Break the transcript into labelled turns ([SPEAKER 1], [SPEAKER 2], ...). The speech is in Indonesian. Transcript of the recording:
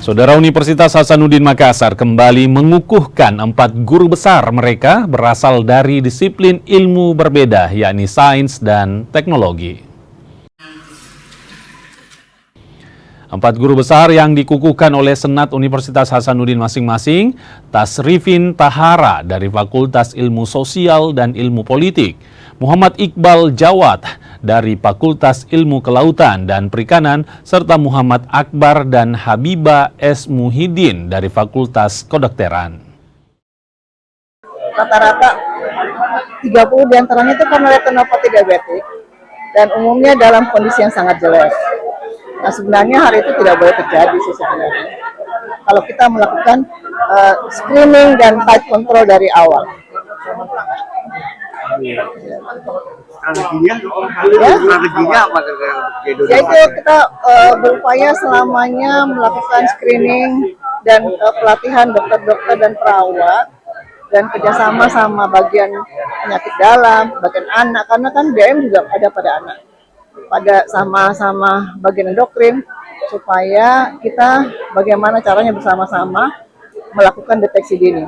[SPEAKER 1] Saudara, Universitas Hasanuddin Makassar kembali mengukuhkan 4 guru besar mereka berasal dari disiplin ilmu berbeda, yakni sains dan teknologi. 4 guru besar yang dikukuhkan oleh Senat Universitas Hasanuddin masing-masing, Tasrifin Tahara dari Fakultas Ilmu Sosial dan Ilmu Politik, Muhammad Iqbal Jawad dari Fakultas Ilmu Kelautan dan Perikanan, serta Muhammad Akbar dan Habibah S. Muhyiddin dari Fakultas Kedokteran.
[SPEAKER 2] Rata-rata 30 diantaranya itu karena retinopati diabetik dan umumnya dalam kondisi yang sangat jelek. Nah, sebenarnya hari itu tidak boleh terjadi sih sebenarnya. Kalau kita melakukan screening dan tight control dari awal.
[SPEAKER 3] Strateginya apa?
[SPEAKER 2] Yaitu kita berupaya selamanya melakukan screening dan pelatihan dokter-dokter dan perawat dan kerjasama sama bagian penyakit dalam, bagian anak, karena kan DM juga ada pada anak, pada sama-sama bagian endokrin, supaya kita bagaimana caranya bersama-sama melakukan deteksi dini.